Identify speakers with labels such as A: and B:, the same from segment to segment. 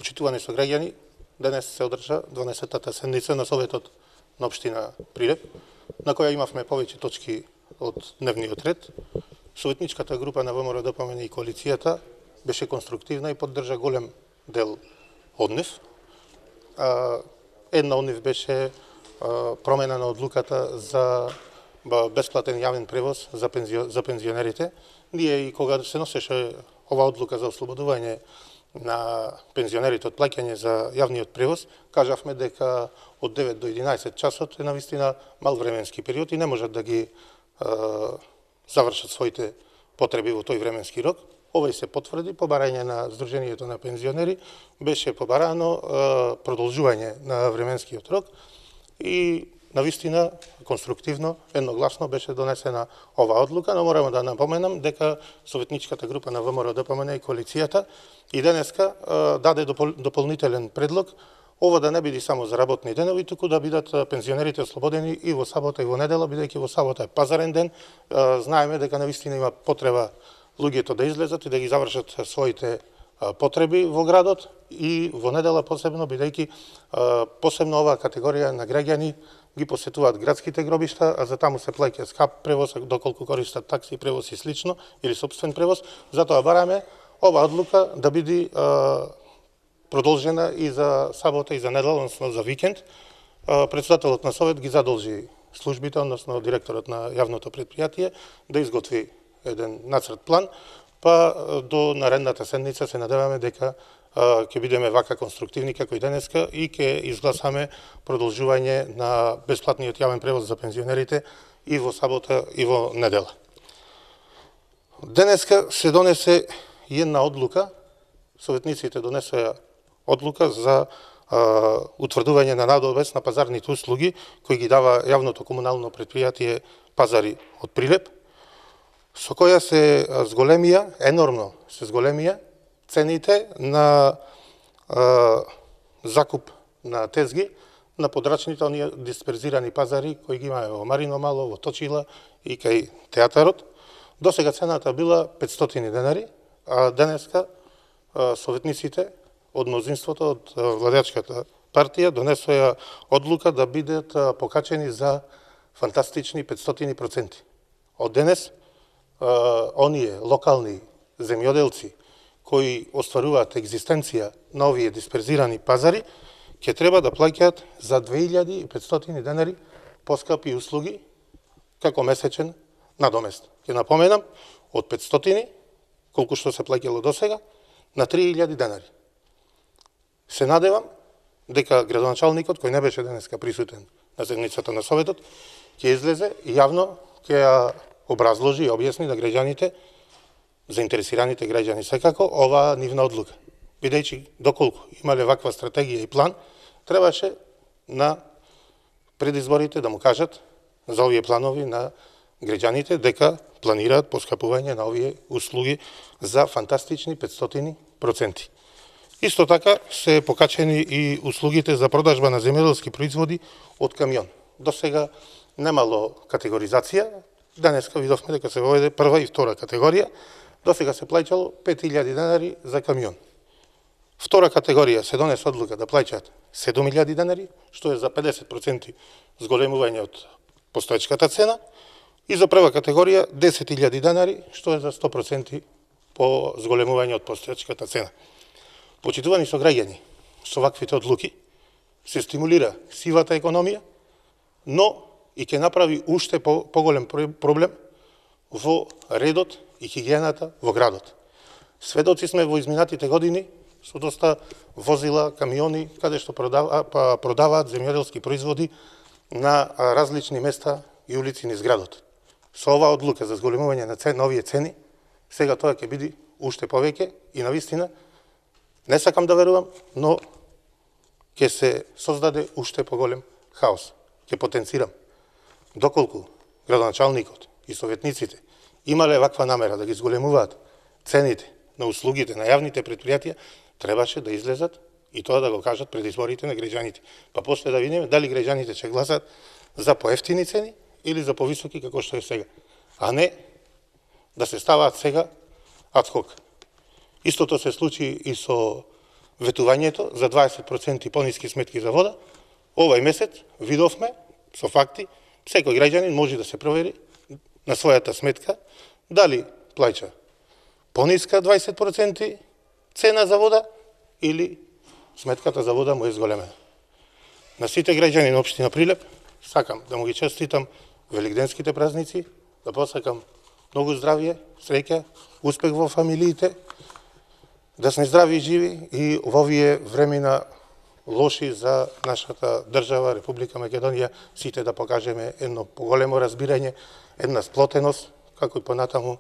A: Почитувани сограѓани, денес се одржа 12-та седница на Советот на општина Прилеп, на која имавме повеќе точки од дневниот ред. Советничката група на ВМРО ДПМН и коалицијата беше конструктивна и поддржа голем дел од нив. Една од нив беше промена на одлуката за бесплатен јавен превоз за пензионерите. Ние и кога се носеше ова одлука за ослободување на пензионерите од плаќање за јавниот превоз, кажавме дека од 9 до 11 часот е навистина мал временски период и не можат да ги завршат своите потреби во тој временски рок. Овој се потврди по барање на Сдруженијето на пензионери, беше побарано продолжување на временскиот рок и навистина конструктивно, едногласно беше донесена ова одлука, но морам да напоменам дека Советничката група на ВМРО ДПМН и коалицијата и денеска даде дополнителен предлог ова да не биде само за работни денови, туку да бидат пензионерите ослободени и во сабота и во недела, бидејќи во сабота е пазарен ден. Знаеме дека навистина има потреба луѓето да излезат и да ги завршат своите потреби во градот и во недела посебно, бидејќи посебно оваа категорија на граѓани ги посетуваат градските гробишта, а за таму се плаќа скап превоз, доколку користат такси превоз и слично, или собствен превоз. Затоа бараме ова одлука да биде продолжена и за сабота и за недела, односно за викенд. Председателот на Совет ги задолжи службите, односно директорот на јавното предпријатие, да изготви еден нацрт план, па до наредната седница се надеваме дека ќе бидеме вака конструктивни како и денеска и ќе изгласаме продолжување на бесплатниот јавен превоз за пензионерите и во сабота и во недела. Денеска се донесе една одлука, советниците донесоа одлука за утврдување на надобес на пазарните услуги кои ги дава јавното комунално предпријатие Пазари од Прилеп, со која се зголемија, енормно се зголемија цените на закуп на тезги на подрачните оние дисперзирани пазари кои ги имаме во Марино Мало, во Точила и кај театарот. До сега цената била 500 денари, а денеска советниците од мнозинството, од владеачката партија донесоа одлука да бидат покачени за фантастични 500%. Од денес оние локални земјоделци кои остваруваат екзистенција на овие дисперзирани пазари, ќе треба да плаќаат за 2500 денари поскапи услуги како месечен надомест. Ќе напоменам, од 500, колку што се плаќало до сега, на 3000 денари. Се надевам дека градоначалникот, кој не беше денеска присутен на седницата на Советот, ќе излезе и јавно ќе ја образложи и објасни на граѓаните, заинтересираните граѓани секако, оваа нивна одлука. Бидејќи доколку имале ваква стратегија и план, требаше на предизборите да му кажат за овие планови на граѓаните дека планираат поскапување на овие услуги за фантастични 500%. Исто така се покачени и услугите за продажба на земјоделски производи од камион. До сега немало категоризација, денеска видовме дека се воведе прва и втора категорија, до сега се плаќало 5000 денари за камион. Втора категорија се донесе одлука да плаќаат 7000 денари, што е за 50% зголемување од постоечката цена, и за прва категорија 10.000 денари, што е за 100% по зголемување од постоечката цена. Почитувани сограѓани, со ваквите одлуки се стимулира сивата економија, но и ќе направи уште поголем проблем во редот и хигиената во градот. Сведоци сме во изминатите години со доста возила, камиони, каде што продаваат земјоделски производи на различни места и улици низ градот. Со оваа одлука за зголемување на овие цени, сега тоа ќе биде уште повеќе и навистина не сакам да верувам, но ќе се создаде уште поголем хаос. Ќе потенцирам. Доколку градоначалникот и советниците имале ваква намера да ги зголемуваат цените на услугите на јавните предпријатија, требаше да излезат и тоа да го кажат пред изборите на граѓаните. Па после да видиме дали граѓаните ќе гласат за поевтини цени или за повисоки како што е сега. А не да се ставаат сега адхок. Истото се случи и со ветувањето за 20% пониски сметки за вода, овај месец видовме со факти, секој граѓанин може да се провери на својата сметка дали плаќа пониска 20% цена за вода или сметката за вода му е зголемена. На сите граѓани на општина Прилеп сакам да му ги честитам великденските празници, да посакам многу здравје, среќа, успех во фамилиите, да сме здрави и живи и во овие времена лоши за нашата држава, Република Македонија, сите да покажеме едно поголемо разбирање, една сплотеност, како и понатаму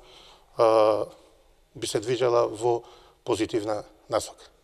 A: би се движела во позитивна насока.